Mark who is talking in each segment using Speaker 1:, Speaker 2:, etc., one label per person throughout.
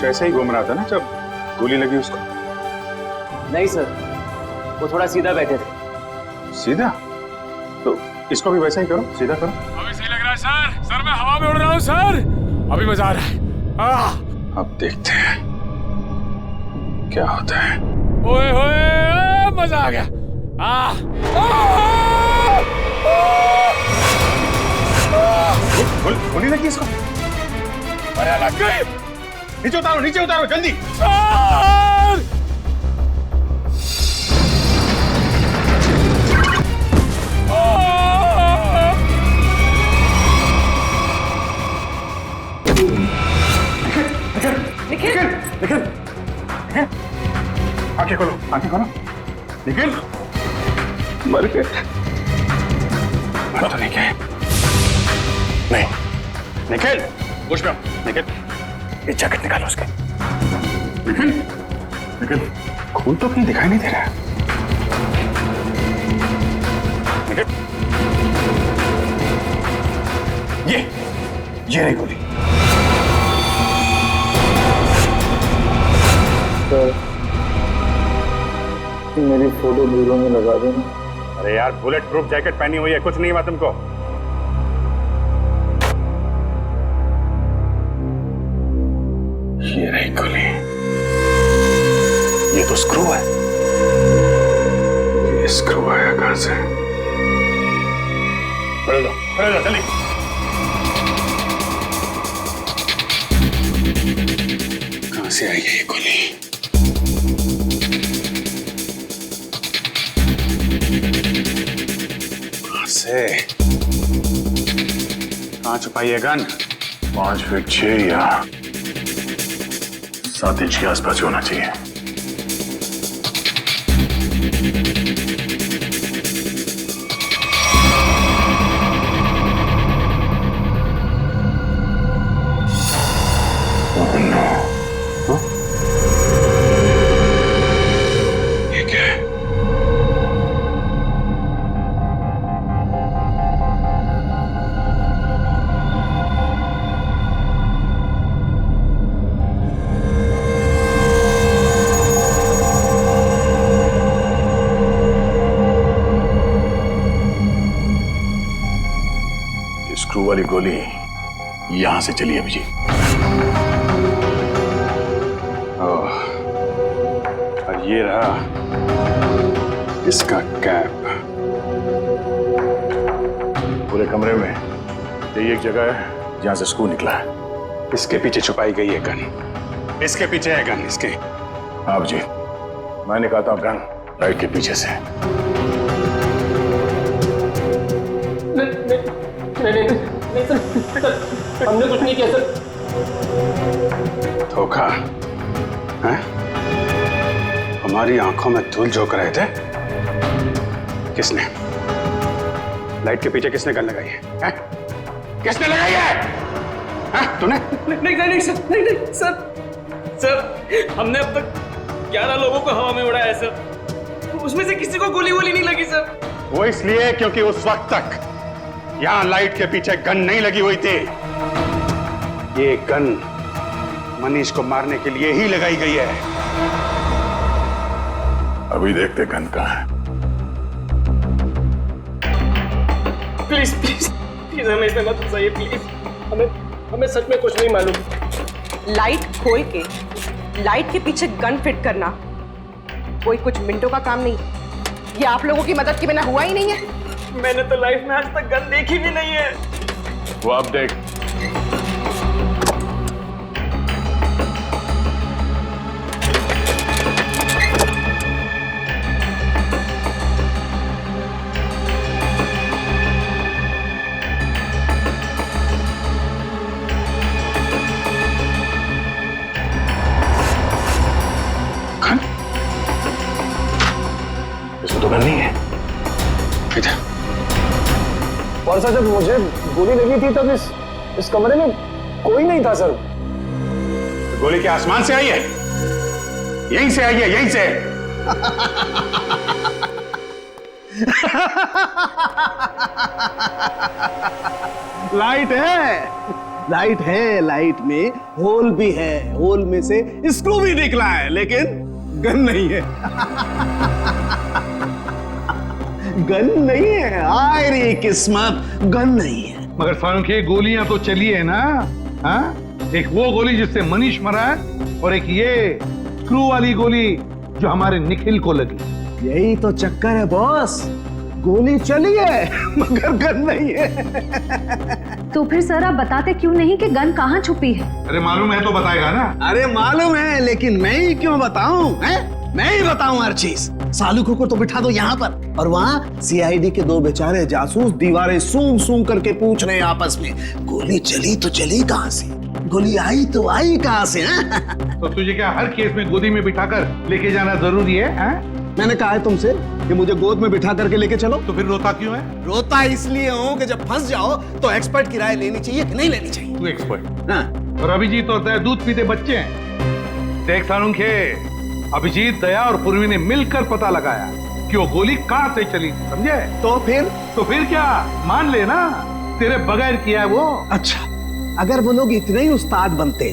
Speaker 1: कुछ ऐसे ही घूम रहा था ना जब गोली लगी उसको?
Speaker 2: नहीं सर, वो थोड़ा सीधा बैठे थे।
Speaker 1: सीधा? तो इसको भी वैसा ही करो, सीधा करो।
Speaker 3: अभी सही लग रहा है सर। सर मैं हवा में उड़ रहा हूँ सर। अभी मजा आ रहा है।
Speaker 1: अब देखते हैं क्या होता है।
Speaker 3: ओए होए, मजा आ गया।
Speaker 1: गोली लगी इसको?
Speaker 3: अरे लग गई।
Speaker 1: नीचे उतारो जल्दी।
Speaker 3: सर!
Speaker 1: निखिल, आंखें खोलो। निखिल, मर गए। मर तो नहीं गए। नहीं, निखिल, होश में आओ। निखिल, ये जैकेट निकालो उसके। निखिल, खून तो कहीं दिखाई नहीं दे रहा है। निखिल, ये रही गोली।
Speaker 4: मेरी फोटो ब्यूरो में लगा देना।
Speaker 1: अरे यार, बुलेट प्रूफ जैकेट पहनी हुई है, कुछ नहीं हुआ तुमको। ये रही गोली। ये तो स्क्रू है। ये स्क्रू आया कहां से? खड़े जाओ जल्दी। कहां से आई है ये गोली? कहां छुपाई है गन?
Speaker 5: 5 फीट 6 या 7 इंच के आसपास होना चाहिए।
Speaker 1: ये क्या है?
Speaker 5: स्क्रू वाली गोली यहां से चली है जी।
Speaker 1: और ये रहा इसका कैप।
Speaker 5: पूरे कमरे में यही एक जगह है जहां से स्क्रू निकला है।
Speaker 1: इसके पीछे छुपाई गई है गन। इसके पीछे है गन, इसके।
Speaker 5: आप जी, मैं निकालता हूं गन राइट के पीछे से।
Speaker 2: नहीं सर, हमने कुछ नहीं किया सर।
Speaker 1: धोखा है? हमारी आंखों में धूल झोंक रहे थे। किसने? लाइट के पीछे किसने गन लगाई है? किसने लगाई है? तूने?
Speaker 2: नहीं सर, हमने अब तक 11 लोगों को हवा में उड़ाया है सर। उसमें से किसी को गोली नहीं लगी सर।
Speaker 1: वो इसलिए क्योंकि उस वक्त तक यहां लाइट के पीछे गन नहीं लगी हुई थी। ये गन मनीष को मारने के लिए ही लगाई गई है।
Speaker 5: अभी देखते गन कहां है।
Speaker 2: प्लीज हमें इसमें मत फंसाइए प्लीज। हमें सच में कुछ नहीं मालूम।
Speaker 6: लाइट खोल के लाइट के पीछे गन फिट करना कोई कुछ मिनटों का काम नहीं। ये आप लोगों की मदद के बिना हुआ ही नहीं है।
Speaker 2: मैंने तो लाइफ में आज तक गन देखी भी नहीं है।
Speaker 5: वो अब देख। इसको तो गन नहीं है।
Speaker 1: इधर।
Speaker 4: और सर, जब मुझे गोली लगी थी तब इस कमरे में कोई नहीं था सर।
Speaker 1: गोली क्या आसमान से आई है? यहीं से आई है, यहीं से। लाइट है,
Speaker 4: लाइट है, लाइट में होल भी है, होल में से स्क्रू भी निकला है, लेकिन गन नहीं है। गन नहीं है, आय रे किस्मत, गन नहीं है।
Speaker 7: मगर सालुंखे गोलियां तो चली है ना? हाँ, एक वो गोली जिससे मनीष मरा है और एक ये स्क्रू वाली गोली जो हमारे निखिल को लगी।
Speaker 4: यही तो चक्कर है बॉस, गोली चली है मगर गन नहीं है।
Speaker 8: तो फिर सर आप बताते क्यों नहीं कि गन कहाँ छुपी है?
Speaker 7: अरे मालूम है तो बताएगा ना।
Speaker 4: अरे मालूम है, लेकिन मैं ही क्यों बताऊं? मैं ही बताऊं हर चीज। सालुखों को तो बिठा दो यहाँ पर, और वहाँ सीआईडी के दो बेचारे जासूस दीवारें सूंघ सूंघ करके पूछ रहे हैं आपस में, गोली चली तो चली कहाँ से, गोली आई तो आई कहाँ से?
Speaker 7: तो तुझे क्या हर केस में गोदी में बिठाकर लेके जाना जरूरी है?
Speaker 4: मैंने कहा है तुमसे कि मुझे गोद में बिठा करके लेके चलो।
Speaker 7: तो फिर रोता क्यों है?
Speaker 4: रोता इसलिए हूँ कि जब फंस जाओ तो एक्सपर्ट की राय लेनी चाहिए कि नहीं लेनी चाहिए।
Speaker 7: तू एक्सपर्ट।
Speaker 4: हाँ।
Speaker 7: और अभिजीत होता है दूध पीते बच्चे हैं। देख सालुंखे, अभिजीत, दया और पूर्वी ने मिलकर पता लगाया कि वो गोली कहाँ से चली, समझे?
Speaker 4: तो फिर
Speaker 7: क्या मान लेना, तेरे बगैर किया है वो।
Speaker 4: अच्छा, अगर वो लोग इतने ही उस्ताद बनते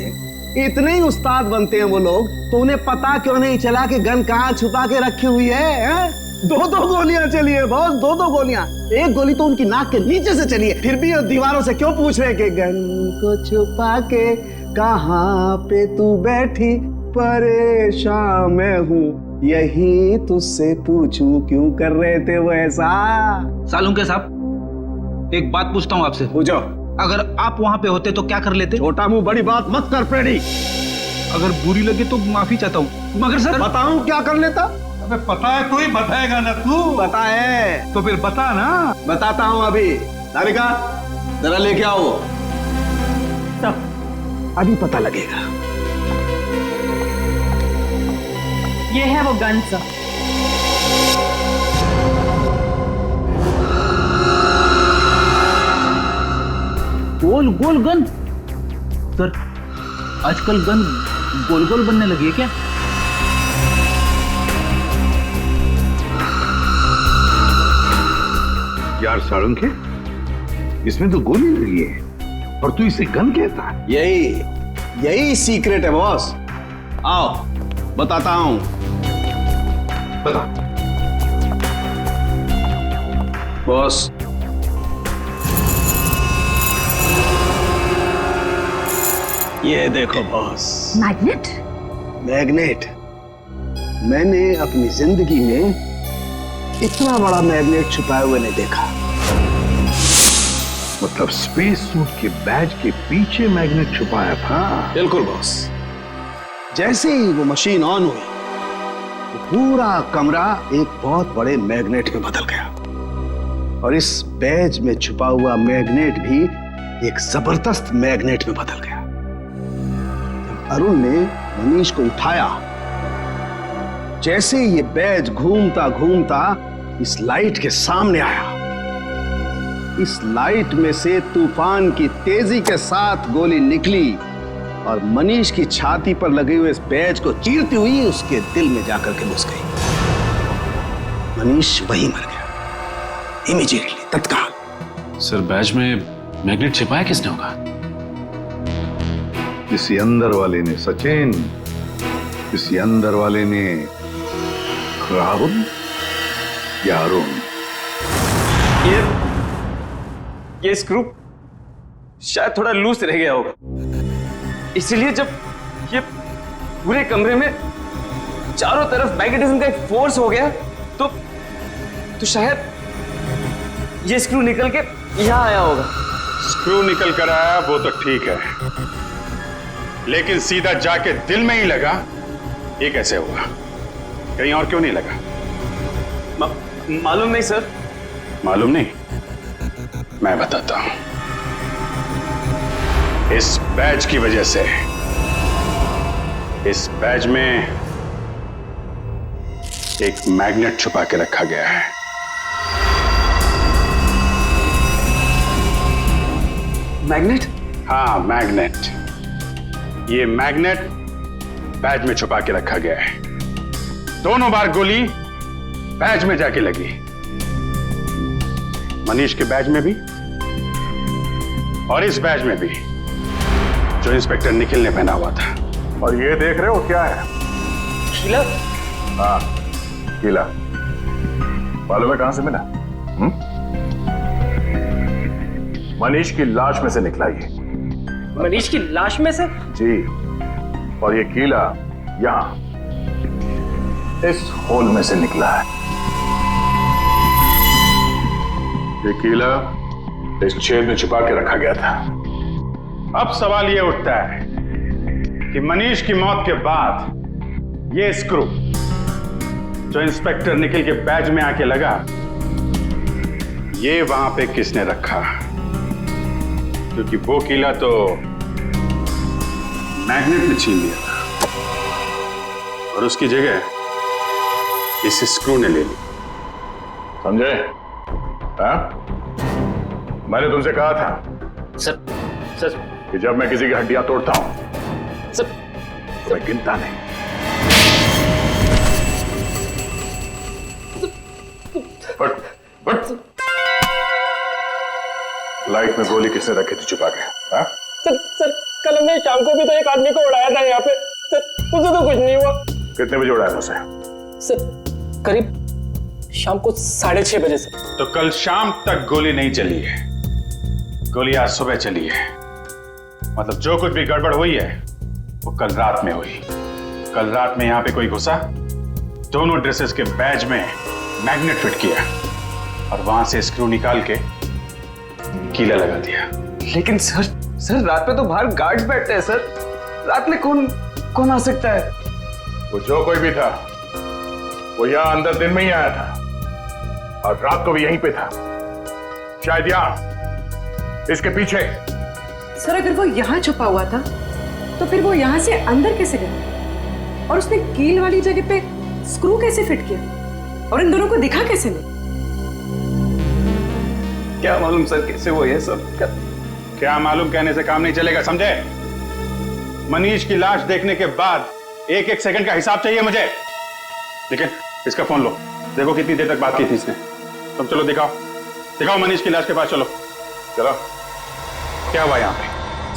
Speaker 4: हैं वो लोग, तो उन्हें पता क्यों नहीं चला कि गन कहाँ छुपा के रखी हुई है? दो गोलियां चली है बॉस, दो गोलियां। एक गोली तो उनकी नाक के नीचे से चली है, फिर भी दीवारों से क्यों पूछ रहे कि गन को छुपा के कहाँ पे तू बैठी, परेशान मैं हूँ, यही तुझसे पूछूं क्यों कर रहे थे वो ऐसा?
Speaker 2: सालुंखे साहब, एक बात पूछता हूँ आपसे।
Speaker 4: पूछो।
Speaker 2: अगर आप वहां पे होते तो क्या कर लेते?
Speaker 4: छोटा मुंह बड़ी बात मत कर प्रेडी।
Speaker 2: अगर बुरी लगे तो माफी चाहता हूँ, मगर सर
Speaker 4: बताऊं क्या कर लेता?
Speaker 7: अबे पता है तो ही बताएगा ना तू।
Speaker 4: पता है
Speaker 7: तो फिर बता ना।
Speaker 4: बताता हूं अभी। तारिका जरा लेके आओ। अभी पता लगेगा।
Speaker 6: ये है वो गन सर।
Speaker 2: गोल गोल गन? सर आजकल गन गोल गोल बनने लगी है क्या?
Speaker 7: यार सालुंखे, इसमें तो गोली लगी है और तू इसे गन कहता है?
Speaker 4: यही सीक्रेट है बॉस। आओ बताता हूं।
Speaker 7: बता।
Speaker 4: बॉस, ये देखो बॉस, मैग्नेट। मैंने अपनी जिंदगी में इतना बड़ा मैग्नेट छुपाए हुए नहीं देखा।
Speaker 7: मतलब स्पेस सूट के बैज के पीछे मैग्नेट छुपाया था?
Speaker 4: बिल्कुल बॉस। जैसे ही वो मशीन ऑन हुई, वो पूरा कमरा एक बहुत बड़े मैग्नेट में बदल गया, और इस बैज में छुपा हुआ मैग्नेट भी एक जबरदस्त मैग्नेट में बदल गया। अरुण ने मनीष को उठाया, जैसे ये बैज घूमता घूमता इस लाइट के सामने आया, इस लाइट में से तूफान की तेजी के साथ गोली निकली और मनीष की छाती पर लगे हुए इस बैज को चीरती हुई उसके दिल में जाकर के घुस गई। मनीष वहीं मर गया, इमीडिएटली, तत्काल।
Speaker 3: सर, बैज में मैग्नेट छिपाया किसने होगा?
Speaker 7: किसी अंदर वाले ने सचिन, किसी अंदर वाले ने राहुल या अरुण।
Speaker 2: ये स्क्रू शायद थोड़ा लूज रह गया होगा, इसीलिए जब ये पूरे कमरे में चारों तरफ मैग्नेटिज्म का एक फोर्स हो गया तो शायद ये स्क्रू निकल के यहां आया होगा।
Speaker 1: स्क्रू निकल कर आया वो तो ठीक है, लेकिन सीधा जाके दिल में ही लगा, ये कैसे हुआ? कहीं और क्यों नहीं लगा?
Speaker 2: मालूम नहीं सर।
Speaker 1: मालूम नहीं? मैं बताता हूं। इस बैज की वजह से, इस बैज में एक मैग्नेट छुपा के रखा गया है।
Speaker 2: मैग्नेट?
Speaker 1: हाँ, मैग्नेट। ये मैग्नेट बैज में छुपा के रखा गया है। दोनों बार गोली बैज में जाके लगी, मनीष के बैज में भी और इस बैज में भी। जो इंस्पेक्टर निखिल ने पहना हुआ था।
Speaker 5: और ये देख रहे हो क्या है?
Speaker 2: कीला?
Speaker 5: हाँ, कीला। मालूम है कहां से मिला? मनीष की लाश में से निकला ये।
Speaker 2: मनीष की लाश में से?
Speaker 5: जी। और ये कीला यहां इस होल में से निकला है। ये कीला इस छेद में छुपा के रखा गया था।
Speaker 1: अब सवाल यह उठता है कि मनीष की मौत के बाद ये स्क्रू जो इंस्पेक्टर निखिल के बैज में आके लगा, ये वहां पे किसने रखा? क्योंकि वो कीला तो मैग्नेट ने छीन लिया था और उसकी जगह इस स्क्रू ने ले ली।
Speaker 5: समझे? हाँ? मैंने तुमसे कहा था
Speaker 2: सर
Speaker 5: कि जब मैं किसी की हड्डियां तोड़ता हूं
Speaker 2: सर
Speaker 5: तो मैं गिनता नहीं। बट लाइट में गोली किसने रखी थी छुपा के? हाँ?
Speaker 9: सर कल हमने शाम को भी तो एक आदमी को उड़ाया था यहाँ पे। सर मुझे तो कुछ नहीं हुआ।
Speaker 5: कितने बजे उड़ाया था उसे?
Speaker 9: सर करीब शाम को 6:30 बजे से।
Speaker 1: तो कल शाम तक गोली नहीं चली है, गोली आज सुबह चली है। मतलब जो कुछ भी गड़बड़ हुई है वो कल रात में हुई। कल रात में यहां पे कोई घुसा, दोनों ड्रेसेस के बैज में मैग्नेट फिट किया और वहां से स्क्रू निकाल के कीला लगा दिया।
Speaker 2: लेकिन सर रात में तो बाहर गार्ड्स बैठते हैं सर। रात में कौन आ सकता है?
Speaker 5: वो जो कोई भी था वो यहां अंदर दिन में ही आया था और रात को भी यहीं पे था। शायद यहां इसके पीछे।
Speaker 6: सर अगर वो यहाँ छुपा हुआ था तो फिर वो यहाँ से अंदर कैसे गया? और उसने कील वाली जगह पे स्क्रू कैसे फिट किया? और इन दोनों को दिखा कैसे नहीं?
Speaker 2: क्या मालूम सर कैसे वो ये सब
Speaker 1: क्या मालूम कहने से काम नहीं चलेगा, समझे? मनीष की लाश देखने के बाद एक एक सेकंड का हिसाब चाहिए मुझे। लेकिन इसका फोन लो, देखो कितनी देर तक बात की थी इसने। तुम चलो दिखाओ मनीष की लाश के पास। चलो क्या हुआ यहाँ पे?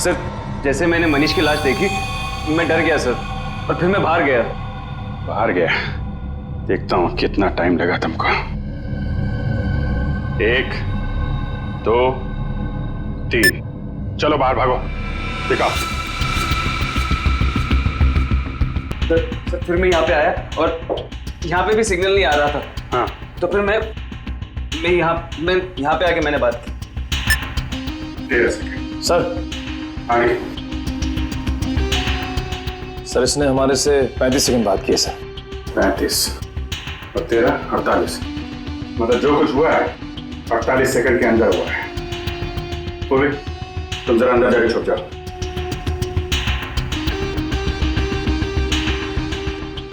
Speaker 2: सर जैसे मैंने मनीष की लाश देखी मैं डर गया सर, और फिर मैं बाहर गया।
Speaker 1: देखता हूं कितना टाइम लगा तुमको। 1 2 3 चलो बाहर भागो, दिखाओ।
Speaker 2: सर फिर मैं यहाँ पे आया और यहाँ पे भी सिग्नल नहीं आ रहा था।
Speaker 1: हाँ
Speaker 2: तो फिर मैं यहाँ पे आके मैंने बात की।
Speaker 1: 13 सेकंड
Speaker 9: सर
Speaker 1: आगे।
Speaker 9: सर इसने हमारे से 35 सेकंड बात की है सर।
Speaker 1: 35 और 13 48। मतलब जो कुछ हुआ है 48 सेकंड के अंदर हुआ है। पूर्वी तुम जरा अंदर जाके छुप जाओ।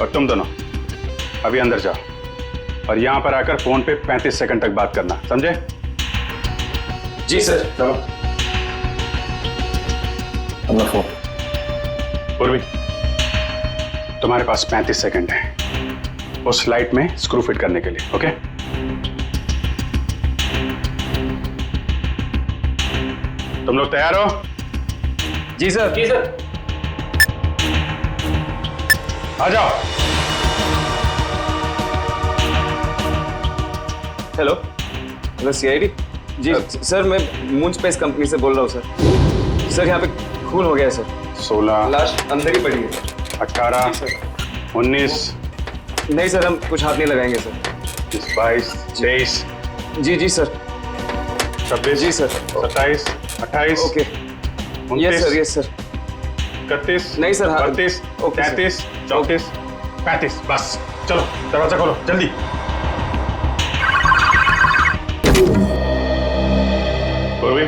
Speaker 1: और तुम दोनों अभी अंदर जाओ और यहां पर आकर फोन पे 35 सेकंड तक बात करना, समझे?
Speaker 2: जी सर।
Speaker 1: चलो।
Speaker 9: अपना फोन।
Speaker 1: पूर्वी तुम्हारे पास 35 सेकंड है उस लाइट में स्क्रू फिट करने के लिए, ओके? तुम लोग तैयार हो?
Speaker 2: जी सर। जी सर।
Speaker 1: आ जाओ।
Speaker 2: Hello CID. जी सर मैं मून स्पेस कंपनी से बोल रहा हूँ सर। सर यहाँ पे खून हो गया है सर।
Speaker 1: 16
Speaker 2: लाश अंदर ही पड़ी है।
Speaker 1: 18 19
Speaker 2: नहीं सर हम कुछ हाथ नहीं लगाएंगे सर।
Speaker 1: 22 23
Speaker 2: जी सर।
Speaker 1: 26
Speaker 2: जी सर।
Speaker 1: 27 28
Speaker 2: ओके। यस सर
Speaker 1: 31
Speaker 2: नहीं सर, हाँ।
Speaker 1: 32
Speaker 2: ओके, सर।
Speaker 1: 33 34 35। बस चलो दरवाजा खोलो जल्दी। पूर्वी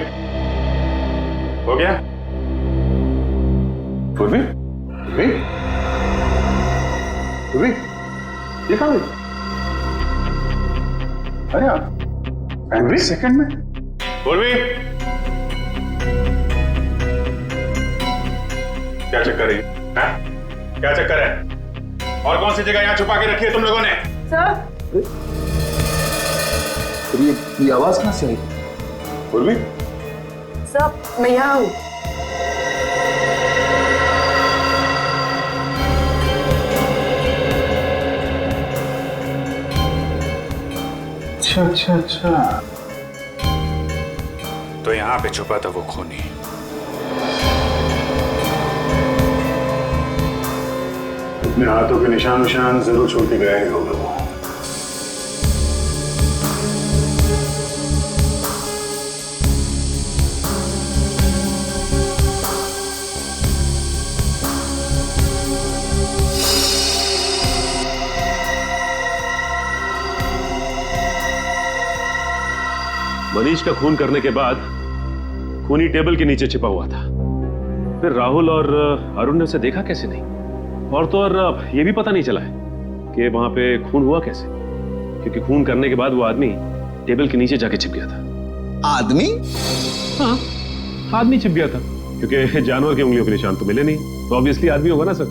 Speaker 1: हो गया? पूर्वी ये कहाँ गई? अरे आप 35 सेकंड में? पूर्वी क्या चक्कर है? क्या चक्कर है? और कौन सी जगह यहाँ छुपा के रखी है तुम लोगों ने?
Speaker 6: सर
Speaker 9: ये आवाज कहां से आई?
Speaker 1: पूर्वी
Speaker 6: सर मैं यहाँ हूँ।
Speaker 7: अच्छा अच्छा अच्छा।
Speaker 3: तो यहाँ पे छुपा था वो खूनी।
Speaker 1: अपने हाथों के निशान जरूर छोड़ के गया ही होगा वो।
Speaker 10: मनीष का खून करने के बाद खूनी टेबल के नीचे छिपा हुआ था। फिर राहुल और अरुण ने उसे देखा कैसे नहीं, और तो और ये भी पता नहीं चला है कि वहां पे खून हुआ कैसे, क्योंकि खून करने के बाद वो आदमी टेबल के नीचे जाके छिप गया था।
Speaker 4: आदमी?
Speaker 10: हाँ, आदमी छिप गया था, क्योंकि जानवर की उंगलियों के निशान तो मिले नहीं, तो ऑब्वियसली आदमी होगा ना सर।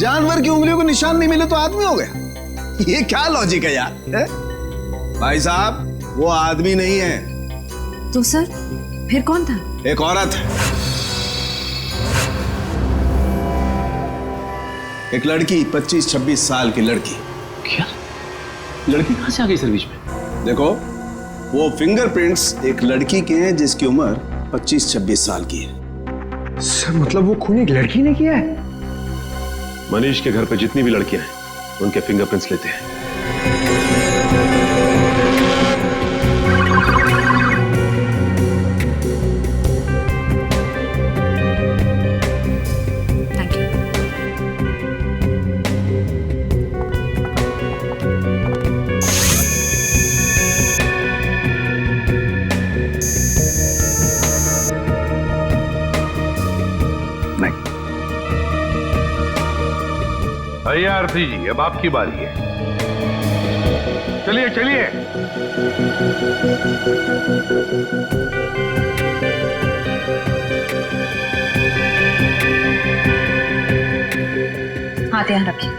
Speaker 4: जानवर की उंगलियों के निशान नहीं मिले तो आदमी हो गया? ये क्या लॉजिक है यार? है? भाई साहब, वो आदमी नहीं है।
Speaker 8: तो सर फिर कौन था?
Speaker 4: एक औरत है, एक लड़की, 25-26 साल की लड़की।
Speaker 10: क्या? लड़की कहां से आ गई सर बीच में?
Speaker 4: देखो, वो फिंगरप्रिंट्स एक लड़की के हैं जिसकी उम्र 25-26 साल की है।
Speaker 1: सर मतलब वो खून एक लड़की ने किया है?
Speaker 10: मनीष के घर पे जितनी भी लड़कियां हैं उनके फिंगरप्रिंट्स लेते हैं।
Speaker 8: Thank you.
Speaker 7: आइए आरती जी, अब आपकी बारी है। चलिए चलिए।
Speaker 8: हाथ यहाँ रखिए।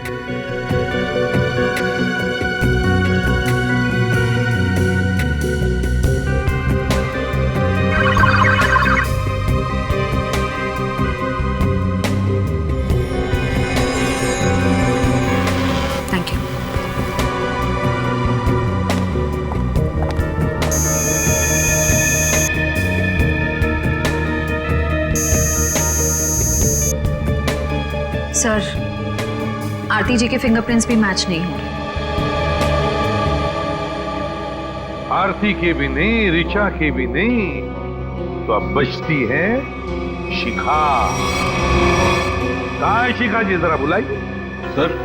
Speaker 8: Thank you. सर, आरती जी के फिंगरप्रिंट्स भी मैच नहीं हो रहे।
Speaker 7: आरती के भी नहीं, ऋचा के भी नहीं, तो अब बचती है शिखा। कहाँ है शिखा जी? जरा बुलाइए।
Speaker 10: सर,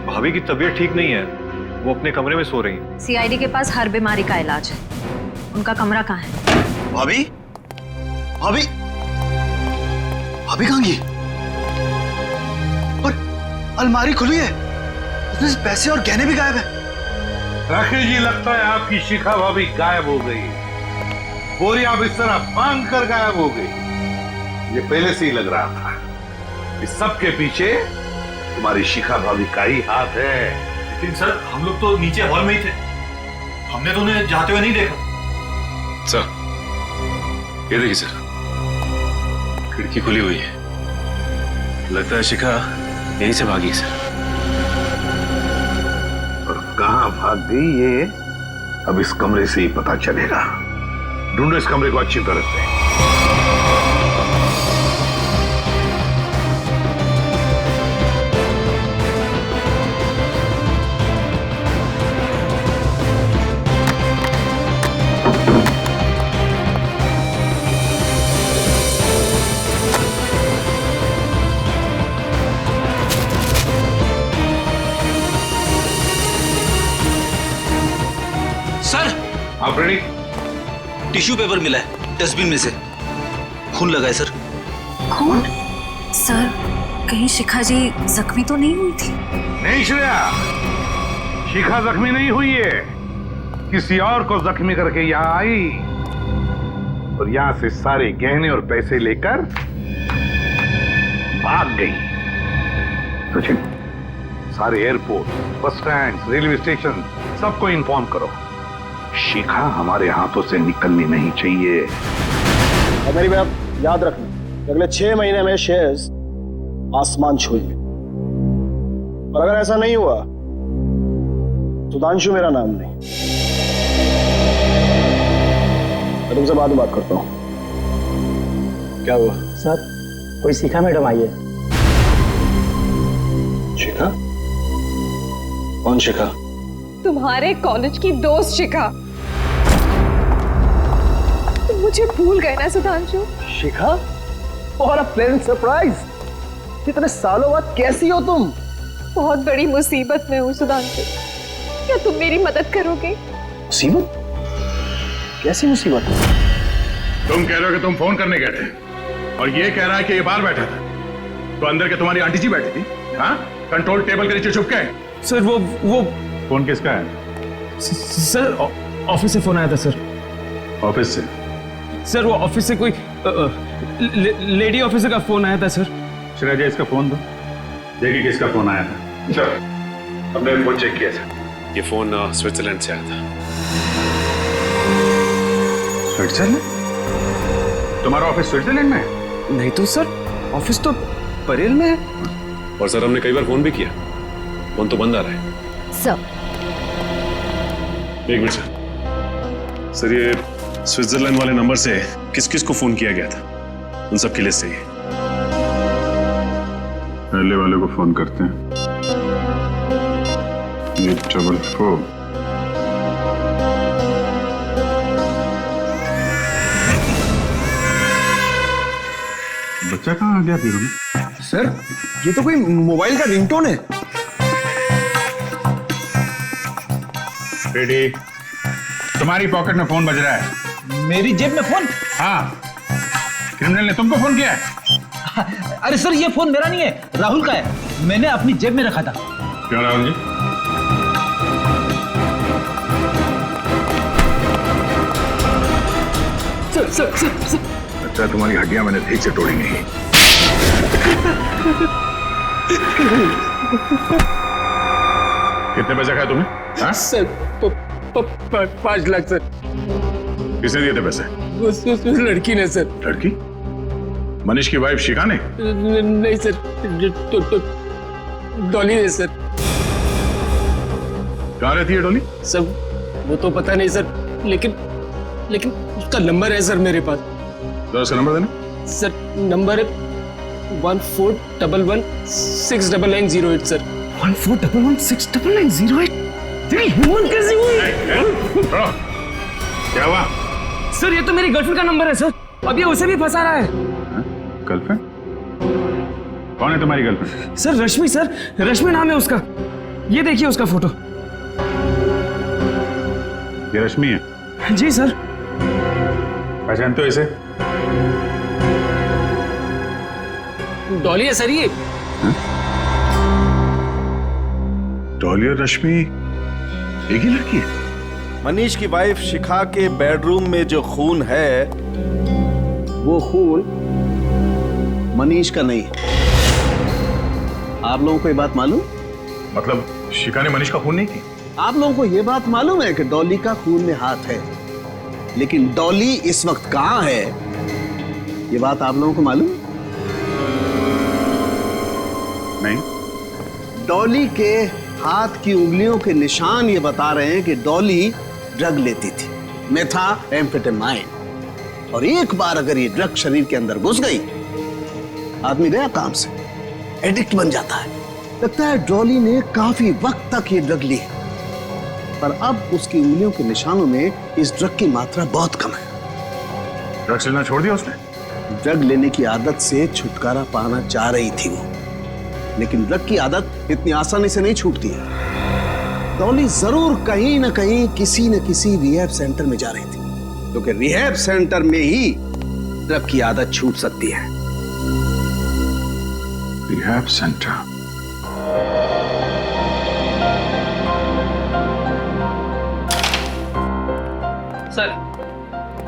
Speaker 10: भाभी की तबीयत ठीक नहीं है, वो अपने कमरे में सो रही हैं।
Speaker 8: सीआईडी के पास हर बीमारी का इलाज है। उनका कमरा कहाँ है?
Speaker 4: भाभी? भाभी? भाभी कहाँ गई? और अलमारी खुली है, उसमें से पैसे और गहने भी गायब है।
Speaker 7: राकेश जी, लगता है आपकी शिखा भाभी गायब हो गई। बोरिया बिस्तर बांध कर गायब हो गई। ये पहले से ही लग रहा था। इस सब के पीछे तुम्हारी शिखा भाभी का ही हाथ है।
Speaker 11: लेकिन सर, हम लोग तो नीचे हॉल में ही थे, हमने तो उन्हें जाते हुए नहीं देखा।
Speaker 10: सर, ये देखिए सर, खिड़की खुली हुई है। लगता है शिखा यहीं से भागी सर।
Speaker 7: और कहां भाग गई ये अब इस कमरे से ही पता चलेगा। ढूंढो इस कमरे को अच्छी तरह से। आप रेडी?
Speaker 11: टिश्यू पेपर मिला है डस्टबिन में से, खून लगा है सर।
Speaker 8: खून? सर, कहीं शिखा जी जख्मी तो नहीं हुई थी?
Speaker 7: नहीं श्रेया, शिखा जख्मी नहीं हुई है, किसी और को जख्मी करके यहाँ आई और यहाँ से सारे गहने और पैसे लेकर भाग गई। सचिन, सारे airport, bus stand, railway station सबको इन्फॉर्म करो, शिखा हमारे हाथों से निकलनी नहीं चाहिए।
Speaker 9: और मेरी बात याद रखना, अगले 6 महीने में शेयर्स आसमान छूएंगे, और अगर ऐसा नहीं हुआ
Speaker 4: सुधांशु मेरा नाम नहीं। मैं तुमसे बाद में बात करता हूँ। क्या हुआ?
Speaker 9: सर कोई शिखा मैडम आई है।
Speaker 4: शिखा? कौन शिखा?
Speaker 6: तुम्हारे कॉलेज की दोस्त शिखा। तुम मुझे भूल गए ना सुधांशु?
Speaker 4: शिखा? और अ प्लेजेंट सरप्राइज। इतने सालों बाद कैसी हो तुम?
Speaker 6: बहुत बड़ी मुसीबत में हूँ सुधांशु, क्या तुम मेरी मदद करोगे?
Speaker 4: मुसीबत? कैसी मुसीबत?
Speaker 5: तुम कह रहे हो कि तुम फोन करने गए थे और ये कह रहा है कि ये बाहर बैठा था, तो अंदर के तुम्हारी आंटी जी बैठी थी, हाँ? कंट्रोल टेबल के नीचे छुप के।
Speaker 2: सर वो
Speaker 5: फोन किसका है?
Speaker 2: सर ऑफिस से फोन आया था सर।
Speaker 5: ऑफिस से?
Speaker 2: सर वो ऑफिस से कोई लेडी ऑफिसर का फोन आया था सर।
Speaker 5: श्रेया जी इसका फोन दो, देखिए किसका फोन आया था। सर हमने फोन चेक किया था,
Speaker 10: ये फोन स्विट्जरलैंड से आया था।
Speaker 5: स्विट्जरलैंड? तुम्हारा ऑफिस स्विट्जरलैंड में है?
Speaker 2: नहीं तो सर, ऑफिस तो परेल में है।
Speaker 10: और सर हमने कई बार फोन भी किया, फोन तो बंद आ रहा है।
Speaker 8: सर
Speaker 10: एक मिनट सर, ये स्विट्जरलैंड वाले नंबर से किस किस को फोन किया गया था, उन सब की लिस्ट चाहिए।
Speaker 5: पहले वाले को फोन करते हैं, 844। बच्चा कहाँ आ गया फिर?
Speaker 4: सर ये तो कोई मोबाइल का रिंगटोन है।
Speaker 5: बेटी तुम्हारी पॉकेट में फोन बज रहा है।
Speaker 9: मेरी जेब में फोन?
Speaker 5: हाँ, क्रिमिनल ने तुमको फोन किया है?
Speaker 9: अरे सर ये फोन मेरा नहीं है, राहुल का है, मैंने अपनी जेब में रखा था।
Speaker 5: क्यों राहुल जी?
Speaker 6: सर
Speaker 5: अच्छा तुम्हारी हड्डियां मैंने ठीक से तोड़ी नहीं। कितने पैसे खाए तुम्हें? हाँ?
Speaker 9: Sir 5 lakh sir.
Speaker 5: किसने दिए थे पैसे?
Speaker 9: उस लड़की ने सर।
Speaker 5: लड़की? मनीष की वाइफ शिखा ने?
Speaker 9: नहीं सर, तो डॉली ने सर।
Speaker 5: कहाँ रहती है डॉली?
Speaker 9: सर वो तो पता नहीं सर, लेकिन उसका नंबर है सर मेरे पास।
Speaker 5: तो उसका नंबर देना।
Speaker 9: सर नंबर है 1411699908 सर।
Speaker 2: 1411699908? तेरी हिम्मत कैसे हुई?
Speaker 5: क्या हुआ?
Speaker 2: सर ये तो मेरी गर्लफ्रेंड का नंबर है सर, अब ये उसे भी फंसा रहा है।
Speaker 5: गर्लफ्रेंड? कौन है तुम्हारी गर्लफ्रेंड?
Speaker 2: सर रश्मि, सर रश्मि नाम है उसका, ये देखिए उसका फोटो।
Speaker 5: ये रश्मि है?
Speaker 2: जी सर।
Speaker 5: पहचानते हो इसे?
Speaker 9: डॉली है सर ये।
Speaker 5: डॉली और रश्मि एक ही लड़की है?
Speaker 12: मनीष की वाइफ शिखा के बेडरूम में जो खून है,
Speaker 4: वो खून मनीष का नहीं है। आप लोगों को ये बात मालूम?
Speaker 5: मतलब शिखा ने मनीष का खून नहीं की?
Speaker 4: आप लोगों को ये बात मालूम है कि डॉली का खून में हाथ है, लेकिन डॉली इस वक्त कहां है, ये बात आप लोगों को मालूम?
Speaker 5: नहीं।
Speaker 4: डॉली के हाथ की उंगलियों के निशान ये बता रहे हैं कि डॉली ड्रग लेती थी, मेथाम्फेटामाइन, और एक बार अगर ये ड्रग शरीर के अंदर घुस गई, आदमी गया काम से, एडिक्ट बन जाता है। लगता है डॉली ने काफी वक्त तक ये ड्रग ली, पर अब उसकी उंगलियों के निशानों में इस ड्रग की मात्रा बहुत कम है।
Speaker 5: ड्रग्स लेना छोड़ दिया उसने?
Speaker 4: ड्रग लेने की आदत से छुटकारा पाना चाह रही थी वो, लेकिन ड्रग की आदत इतनी आसानी से नहीं छूटती है। डॉली जरूर कहीं ना कहीं किसी न किसी रिहैब सेंटर में जा रही थी, क्योंकि रिहैब सेंटर में ही ड्रग की आदत छूट सकती है।
Speaker 5: Rehab centre?
Speaker 13: सर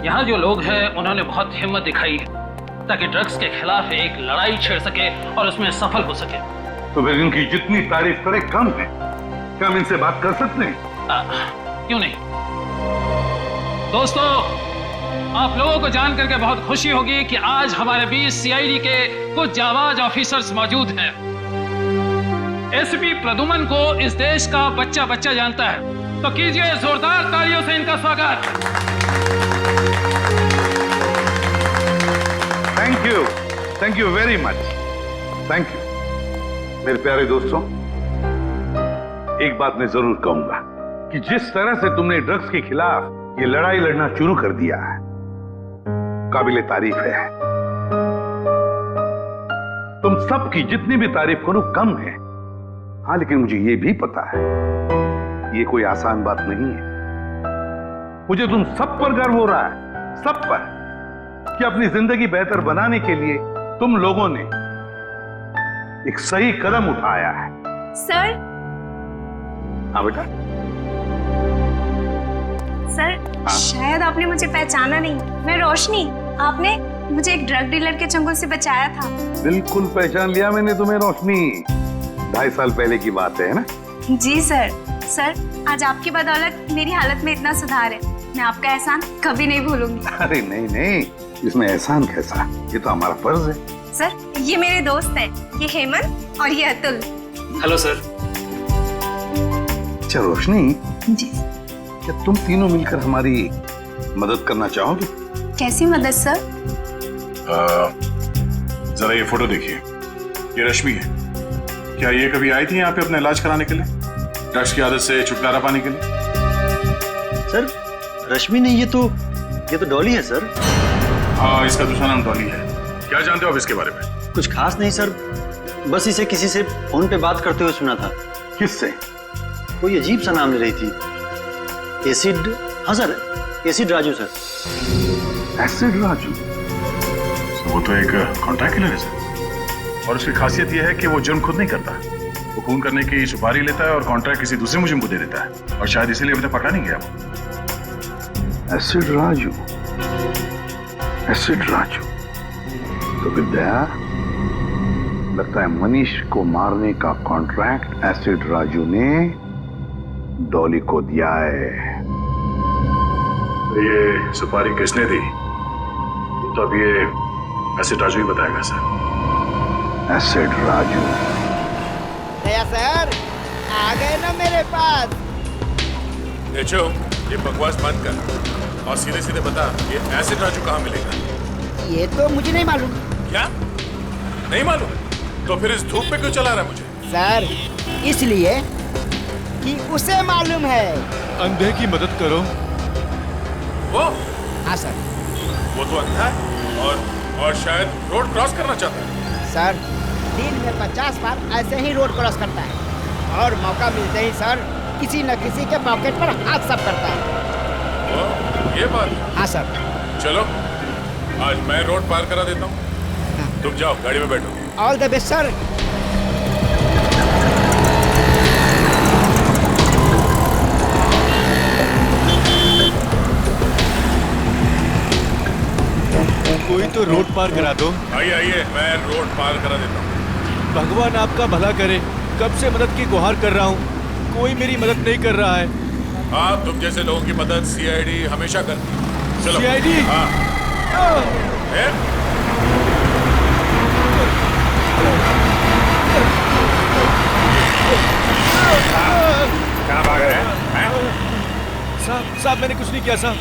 Speaker 13: यहाँ जो लोग हैं उन्होंने बहुत हिम्मत दिखाई है ताकि ड्रग्स के खिलाफ एक लड़ाई छेड़ सके और उसमें सफल हो सके।
Speaker 7: तो फिर इनकी जितनी तारीफ करे कम है। क्या हम इनसे बात कर सकते हैं?
Speaker 13: क्यों नहीं दोस्तों, आप लोगों को जान करके बहुत खुशी होगी कि आज हमारे बीच सीआईडी के कुछ जाबाज ऑफिसर्स मौजूद हैं। एसपी प्रदुमन को इस देश का बच्चा बच्चा जानता है, तो कीजिए जोरदार तालियों से इनका स्वागत।
Speaker 7: Thank you very much, thank you. मेरे प्यारे दोस्तों, एक बात मैं जरूर कहूंगा कि जिस तरह से तुमने ड्रग्स के खिलाफ ये लड़ाई लड़ना शुरू कर दिया है, काबिले तारीफ है। तुम सबकी जितनी भी तारीफ करो कम है। हाँ, लेकिन मुझे ये भी पता है ये कोई आसान बात नहीं है। मुझे तुम सब पर गर्व हो रहा है, सब पर, कि अपनी जिंदगी बेहतर बनाने के लिए तुम लोगों ने एक सही कदम उठाया है।
Speaker 8: सर।
Speaker 7: हाँ बेटा।
Speaker 8: सर, शायद आपने मुझे पहचाना नहीं। मैं रोशनी, आपने मुझे एक ड्रग डीलर के चंगुल से बचाया था।
Speaker 7: बिल्कुल पहचान लिया मैंने तुम्हें रोशनी। 2.5 साल पहले की बात है ना?
Speaker 8: जी सर। सर, आज आपकी बदौलत मेरी हालत में इतना सुधार है, मैं आपका एहसान कभी नहीं भूलूंगी।
Speaker 7: अरे नहीं नहीं, इसमें एहसान कैसा, ये तो हमारा फर्ज है।
Speaker 8: सर, ये मेरे दोस्त हैं, ये हेमंत और ये अतुल।
Speaker 9: Hello sir.
Speaker 7: अच्छा रोशनी
Speaker 8: जी।
Speaker 7: क्या तुम तीनों मिलकर हमारी मदद करना चाहोगे?
Speaker 8: कैसी मदद सर?
Speaker 3: जरा ये फोटो देखिए, ये रश्मि है। क्या ये कभी आई थी यहाँ पे अपना इलाज कराने के लिए, ड्रग्स की आदत से छुटकारा पाने के लिए?
Speaker 11: सर, रश्मि नहीं, ये तो डॉली है सर।
Speaker 3: हाँ, इसका दूसरा नाम डॉली है। क्या जानते हो आप इसके बारे में?
Speaker 11: कुछ खास नहीं सर, बस इसे किसी से फोन पे बात करते हुए सुना था।
Speaker 7: किससे?
Speaker 11: कोई अजीब सा नाम ले रही थी। एसिड, हाँ sir, acid Raju sir.
Speaker 7: Acid Raju?
Speaker 3: वो तो एक कॉन्ट्रैक्ट किलर है सर, और उसकी खासियत यह है कि वो जुर्म खुद नहीं करता, वो खून करने की सुपारी लेता है और कॉन्ट्रैक्ट किसी दूसरे मुजरिम को दे देता है, और शायद इसीलिए अभी तक पकड़ा नहीं गया वो।
Speaker 7: Acid Raju, acid Raju. तो विद्या, लगता है मनीष को मारने का कॉन्ट्रैक्ट एसिड राजू ने डॉली को दिया है।
Speaker 3: ये सुपारी किसने दी तो अब ये एसिड राजू ही बताएगा सर।
Speaker 7: एसिड राजू।
Speaker 14: दया सर, आ गए ना मेरे पास।
Speaker 3: देखो, ये बकवास बंद कर और सीधे सीधे बता, ये एसिड राजू कहाँ मिलेगा?
Speaker 14: ये तो मुझे नहीं मालूम।
Speaker 3: क्या नहीं मालूम? तो फिर इस धूप पे क्यों चला रहा है मुझे?
Speaker 14: सर, इसलिए कि उसे मालूम है।
Speaker 3: अंधे की मदद करो। वो?
Speaker 14: हाँ सर।
Speaker 3: वो तो अंधा है और शायद रोड क्रॉस करना चाहता है।
Speaker 14: सर, दिन में 50 बार ऐसे ही रोड क्रॉस करता है, और मौका मिलते ही सर किसी न किसी के पॉकेट पर हाथ साफ करता है।
Speaker 3: वो ये बात?
Speaker 14: हाँ सर।
Speaker 3: चलो, आज मैं रोड पार करा देता हूँ, तुम जाओ गाड़ी में बैठो।
Speaker 14: All the best sir.
Speaker 15: कोई तो रोड पार करा दो।
Speaker 3: आइए आइए, मैं रोड पार करा देता हूँ।
Speaker 15: भगवान आपका भला करे, कब से मदद की गुहार कर रहा हूँ, कोई मेरी मदद नहीं कर रहा है।
Speaker 3: हाँ, तुम जैसे लोगों की मदद सीआईडी हमेशा करती है। चलो।
Speaker 15: सीआईडी?
Speaker 3: हाँ। कहाँ भाग रहे हैं?
Speaker 15: साहब मैंने कुछ नहीं किया साहब।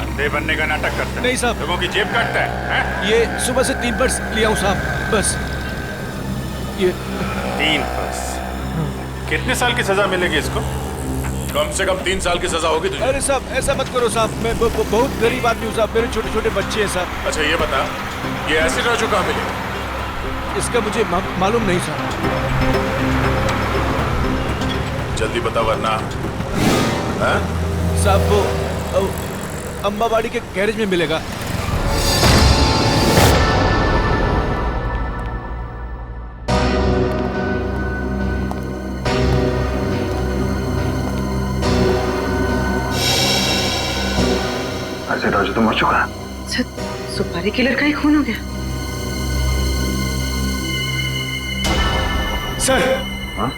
Speaker 3: अंधे बनने का नाटक करता है?
Speaker 15: नहीं साहब।
Speaker 3: लोगों की जेब काटता है?
Speaker 15: ये सुबह से 3 पर्स लिया हूँ साहब, बस ये
Speaker 3: 3 पर्स। कितने साल की सजा मिलेगी इसको? कम से कम 3 साल की सजा होगी तुझे।
Speaker 15: अरे साहब ऐसा मत करो साहब, मैं बहुत गरीब आदमी हूँ साहब, मेरे छोटे छोटे बच्चे हैं साहब।
Speaker 3: अच्छा ये बता, ये एसिड राजू कहाँ मिलेगा?
Speaker 15: इसका मुझे मालूम नहीं साहब।
Speaker 3: जल्दी बता वरना।
Speaker 15: साहब वो अम्बावाड़ी के गैरेज में मिलेगा।
Speaker 3: ऐसे राजू तो मर चुका है।
Speaker 6: सुपारी किलर का ही खून हो गया।
Speaker 9: सर, हाँ?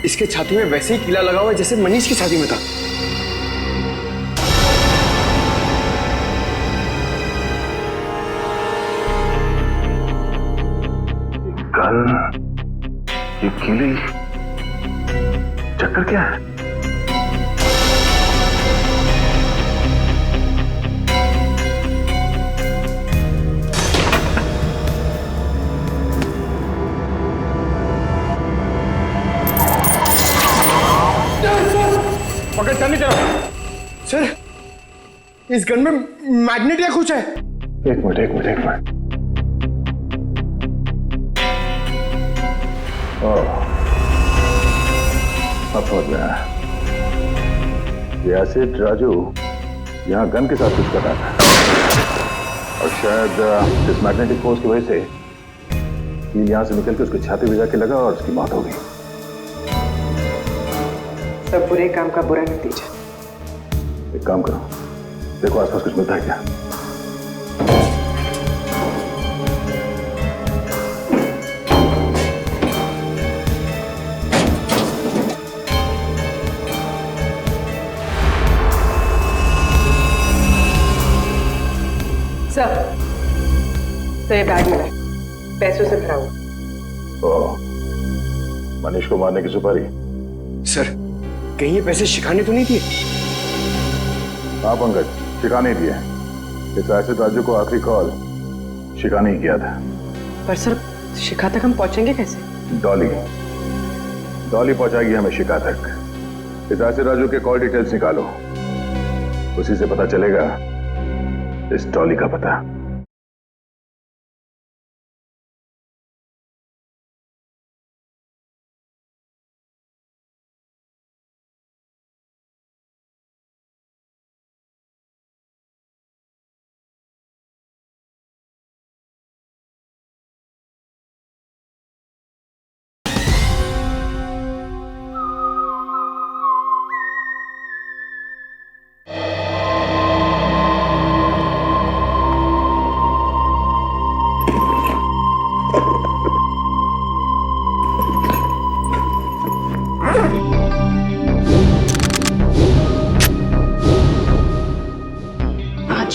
Speaker 9: इसके छाती में वैसे ही कीला लगा हुआ है जैसे मनीष की छाती में था।
Speaker 7: कल ये कीले
Speaker 3: चक्कर क्या है?
Speaker 9: पकड़ नहीं चला सर, इस गन में मैग्नेट या कुछ है।
Speaker 3: एक मिनट। अब समझ में आया। ये एसिड राजू यहाँ गन के साथ कुछ कर रहा था और शायद इस मैग्नेटिक फोर्स की वजह से कील यहाँ से निकल के उसकी छाती में जाके लगा और उसकी मौत हो गई।
Speaker 6: सब बुरे काम का बुरा नतीजा।
Speaker 3: एक काम करो, देखो आसपास कुछ मिलता है क्या।
Speaker 6: सर, तो ये बैग मिला, पैसों से भरा हुआ।
Speaker 3: मनीष को मारने की सुपारी।
Speaker 9: सर, कहीं ये पैसे शिखा ने तो नहीं दिए?
Speaker 3: हाँ पंकज, शिखा नहीं दिए। इस एसिड राजू को आखिरी कॉल शिखा नहीं किया था।
Speaker 6: पर सर, शिखा तक हम पहुंचेंगे कैसे?
Speaker 3: डॉली पहुंचाएगी हमें शिखा तक। इस एसिड राजू के कॉल डिटेल्स निकालो, उसी से पता चलेगा इस डॉली का पता।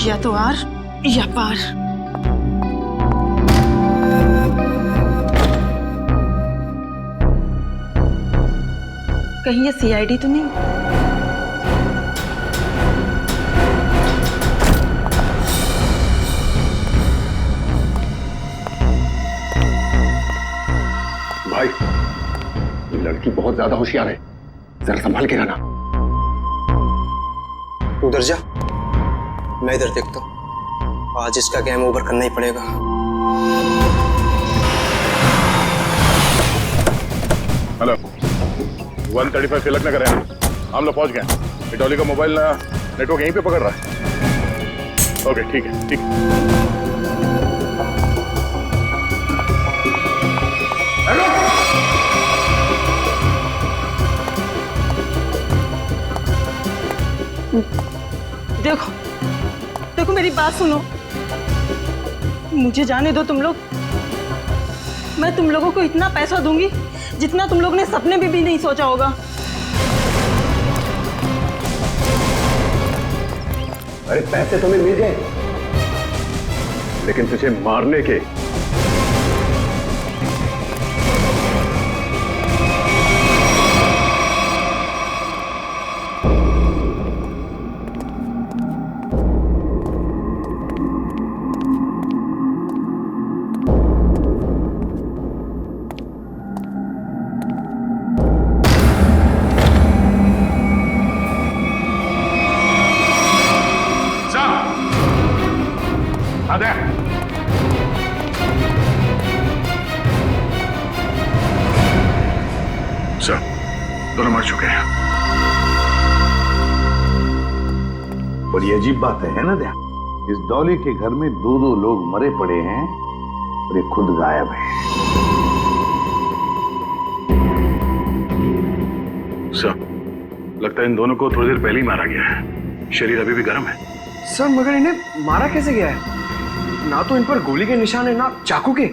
Speaker 16: या तो आर या पार। कहीं ये सीआईडी तो नहीं?
Speaker 1: भाई, लड़की बहुत ज्यादा होशियार है, जरा संभाल के रहना।
Speaker 9: उधर जा, मैं इधर देखता हूँ। आज इसका गेम ओवर करना ही पड़ेगा।
Speaker 3: हेलो, 135 तिलक नगर है, हम लोग पहुंच गए। डॉली का मोबाइल नेटवर्क यहीं पे पकड़ रहा है। ओके, ठीक है, ठीक है।
Speaker 16: देखो देखो, मेरी बात सुनो, मुझे जाने दो तुम लोग। मैं तुम लोगों को इतना पैसा दूंगी जितना तुम लोग ने सपने में भी नहीं सोचा होगा।
Speaker 1: अरे पैसे तुम्हें मिल गए, लेकिन तुझे मारने के
Speaker 3: दोनों मर चुके हैं।
Speaker 7: बड़ी अजीब बात है ना दया, इस डॉली के घर में दो लोग मरे पड़े हैं और ये खुद गायब है।
Speaker 3: सर, लगता है इन दोनों को थोड़ी देर पहले ही मारा गया है। शरीर अभी भी गर्म है।
Speaker 9: सर, मगर इन्हें मारा कैसे गया है? ना तो इन पर गोली के निशान है, ना चाकू के।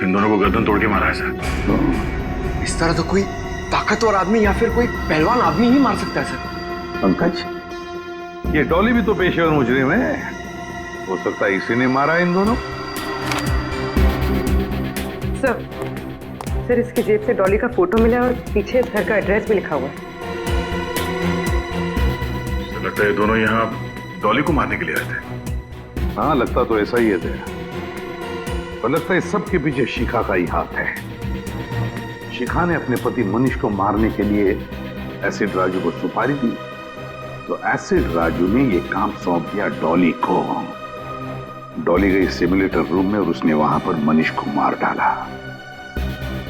Speaker 3: इन दोनों को गर्दन तोड़ के मारा है सर।
Speaker 9: इस तरह तो कोई ताकतवर आदमी या फिर कोई पहलवान आदमी ही मार सकता है सर।
Speaker 7: पंकज, ये डॉली भी तो पेशेवर मुजरिम है, हो सकता है इसी ने मारा इन दोनों।
Speaker 6: सर, सर इसकी जेब से डॉली का फोटो मिला और पीछे इस घर का एड्रेस भी लिखा हुआ है।
Speaker 3: लगता है दोनों यहाँ डॉली को मारने के लिए आए थे।
Speaker 5: हाँ, लगता तो ऐसा ही है। पर लगता है सब के पीछे शिखा का ही हाथ है। शिखा ने अपने पति मनीष को मारने के लिए एसिड राजू को सुपारी दी, तो एसिड राजू ने ये काम सौंप दिया डॉली को। डॉली गई सिमुलेटर रूम में और उसने वहां पर मनीष को मार डाला।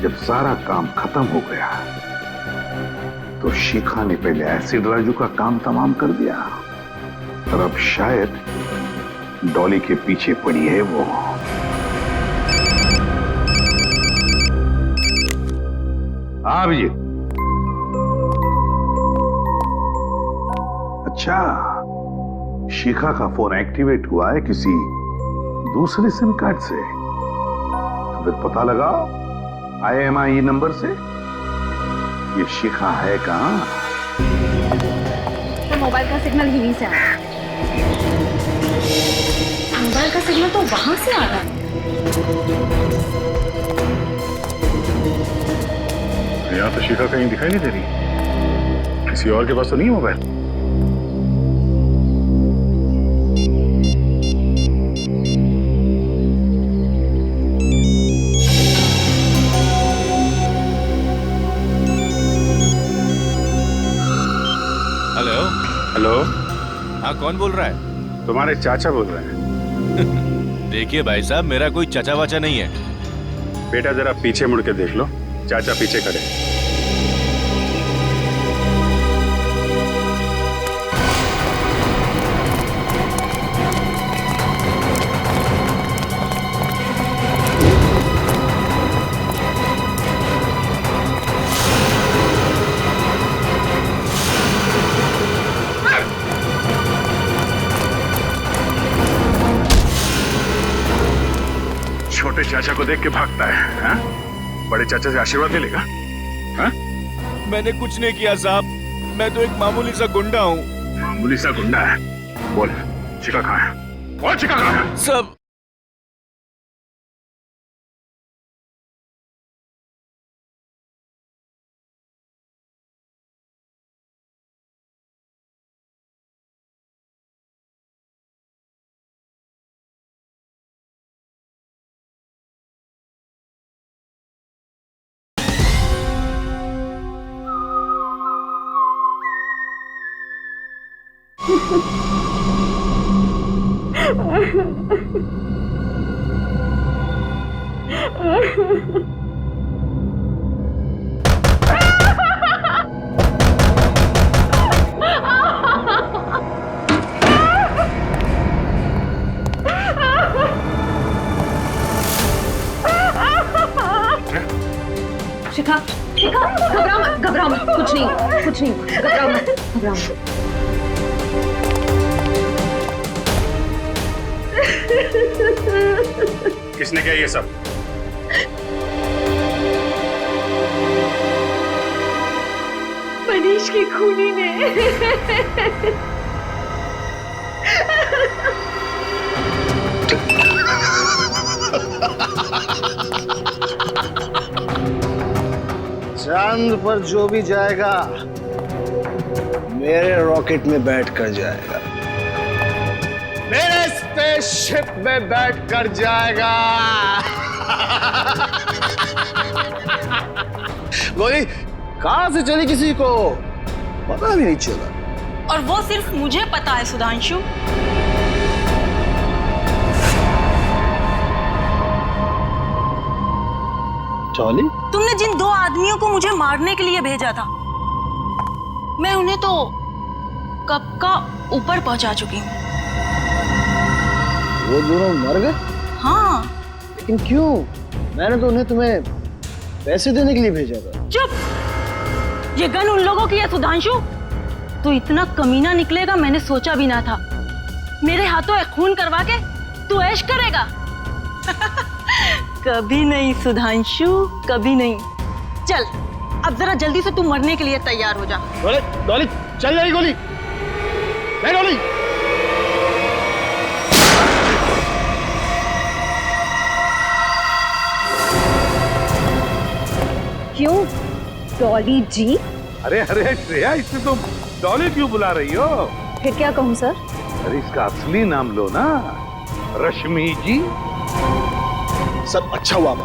Speaker 5: जब सारा काम खत्म हो गया तो शिखा ने पहले एसिड राजू का काम तमाम कर दिया और अब शायद डॉली के पीछे पड़ी है वो। हाँ अभिजीत। अच्छा, शिखा का फोन एक्टिवेट हुआ है किसी दूसरे सिम कार्ड से, तो फिर पता लगा IMEI नंबर से ये शिखा है कहां?
Speaker 8: तो मोबाइल का सिग्नल यहीं से आ रहा है। मोबाइल का सिग्नल तो वहां से आ रहा है।
Speaker 3: यहाँ तो शिखा कहीं दिखाई नहीं दे रही। किसी और के पास तो नहीं है मोबाइल?
Speaker 15: हेलो।
Speaker 1: हेलो।
Speaker 15: हाँ, कौन बोल रहा है?
Speaker 1: तुम्हारे चाचा बोल रहे हैं।
Speaker 15: देखिए भाई साहब, मेरा कोई चाचा वाचा नहीं है।
Speaker 1: बेटा जरा पीछे मुड़ के देख लो, चाचा पीछे खड़े।
Speaker 3: छोटे चाचा को देख के भागता है, हाँ? बड़े चाचा से आशीर्वाद ले लेगा? हाँ?
Speaker 15: मैंने कुछ नहीं किया साहब, मैं तो एक मामूली सा गुंडा हूँ।
Speaker 3: मामूली सा गुंडा है? बोल, शिखा कहाँ है? बोल, शिखा कहाँ है?
Speaker 15: सब
Speaker 8: शिखा, शिखा, घबराओ मत, घबराओ मत, कुछ नहीं, घबराओ मत, घबराओ मत।
Speaker 1: किसने किया ये सब?
Speaker 8: मनीष की खूनी ने।
Speaker 4: चांद पर जो भी जाएगा मेरे रॉकेट में बैठ कर जाएगा, मेरे स्पेसशिप में बैठ कर जाएगा। गोली कहां से चली किसी को पता भी नहीं चला।
Speaker 16: और वो सिर्फ मुझे पता है सुधांशु।
Speaker 4: चौली,
Speaker 16: तुमने जिन दो आदमियों को मुझे मारने के लिए भेजा था, मैं उन्हें तो कब का ऊपर पहुंचा चुकी हूँ।
Speaker 4: वो दोनों मर गए?
Speaker 16: हाँ।
Speaker 4: लेकिन क्यों? मैंने तो उन्हें तुम्हें पैसे देने के लिए भेजा था।
Speaker 16: चुप! ये गन उन लोगों की है सुधांशु। तू इतना कमीना निकलेगा मैंने सोचा भी ना था। मेरे हाथों एक खून करवा के तू ऐश करेगा? कभी नहीं सुधांशु, कभी नहीं। चल अब जरा जल्दी से तू मरने के लिए तैयार हो जा।
Speaker 4: डॉली चल जाएगी गोली। नहीं डॉली।
Speaker 6: क्यों डॉली जी?
Speaker 5: अरे अरे श्रेया, इसे तुम डॉली क्यों बुला रही हो?
Speaker 6: फिर क्या कहूँ सर?
Speaker 5: अरे इसका असली नाम लो ना, रश्मि जी।
Speaker 9: सर अच्छा हुआ आप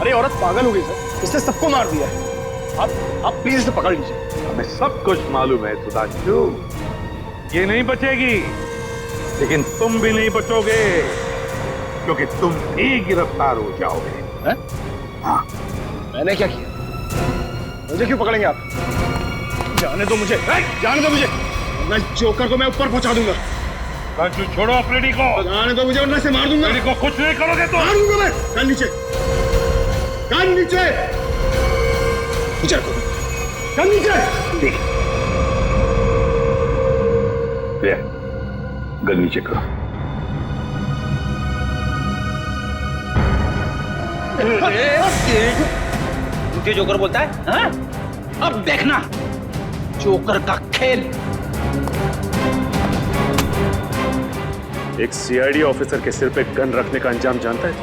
Speaker 9: अरे औरत पागल हो गई सर, इसने सबको मार दिया है। आप प्लीज इसे पकड़ लीजिए।
Speaker 5: हमें सब कुछ मालूम है सुधांशु, ये नहीं बचेगी, लेकिन तुम भी नहीं बचोगे, क्योंकि तुम भी गिरफ्तार हो जाओगे।
Speaker 9: हैं?
Speaker 5: हाँ।
Speaker 9: मैंने क्या किया? मुझे क्यों पकड़ेंगे आप? जाने दो मुझे, जाने दो मुझे, मैं जोकर को मैं ऊपर पहुंचा दूंगा।
Speaker 3: छोड़ो अफ्रीदी को।
Speaker 9: जाने दो मुझे, वरना से मार दूंगा।
Speaker 3: को कुछ नहीं करोगे तो
Speaker 9: मार दूंगा मैं। कान नीचे, कान नीचे, नीचे रखो, कान नीचे।
Speaker 5: ठीक है, गन नीचे करो।
Speaker 13: मुझे जोकर बोलता है हाँ? अब देखना जोकर का खेल।
Speaker 10: एक सीआईडी ऑफिसर के सिर पे गन रखने का अंजाम जानता है?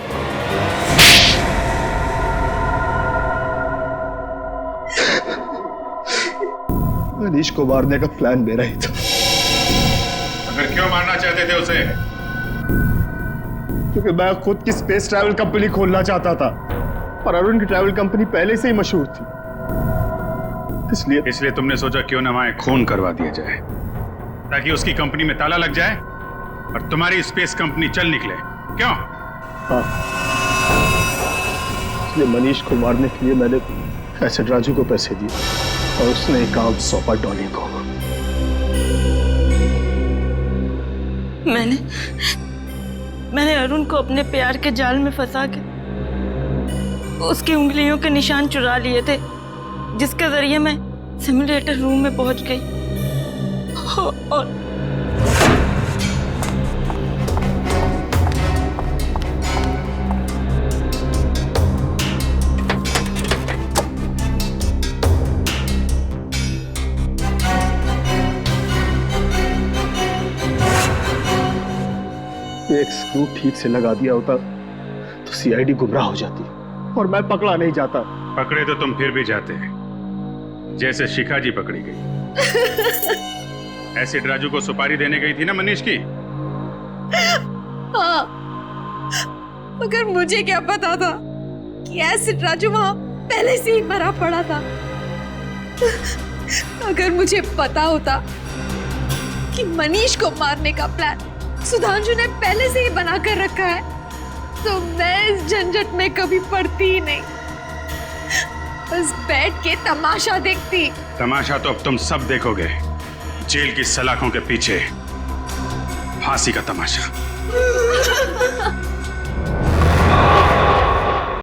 Speaker 9: मनीष को मारने का प्लान मेरा ही था।
Speaker 3: अगर क्यों मारना चाहते थे उसे?
Speaker 9: क्योंकि मैं खुद की स्पेस ट्रैवल कंपनी खोलना चाहता था, पर अरुण की ट्रैवल कंपनी पहले से ही मशहूर थी,
Speaker 3: इसलिए तुमने सोचा क्यों न वहां खून करवा दिया जाए, ताकि उसकी कंपनी में ताला लग जाए और तुम्हारी स्पेस कंपनी चल निकले। क्यों?
Speaker 9: हाँ, इसलिए मनीष को मारने के लिए मैंने एसिड राजू को पैसे दिए और उसने एक काम सौंपा डॉली को।
Speaker 16: मैंने अरुण को अपने प्यार के जाल में फंसा के उसकी उंगलियों के निशान चुरा लिए थे, जिसके जरिए मैं सिमुलेटर रूम में पहुंच गई और
Speaker 9: एक स्क्रू ठीक से लगा दिया होता तो सीआईडी गुमराह हो जाती और मैं पकड़ा नहीं जाता।
Speaker 3: पकड़े तो तुम फिर भी जाते, जैसे शिखा जी पकड़ी गई। एसिड राजू को सुपारी देने गई थी ना मनीष की?
Speaker 6: हाँ, मगर मुझे क्या पता था कि एसिड राजू वहां पहले से ही मरा पड़ा था। अगर मुझे पता होता कि मनीष को मारने का प्लान सुधांशु ने पहले से ही बना कर रखा है, तो मैं इस झंझट में कभी पड़ती ही नहीं, बस बैठ के तमाशा देखती।
Speaker 3: तमाशा तो अब तुम सब देखोगे, जेल की सलाखों के पीछे फांसी का तमाशा।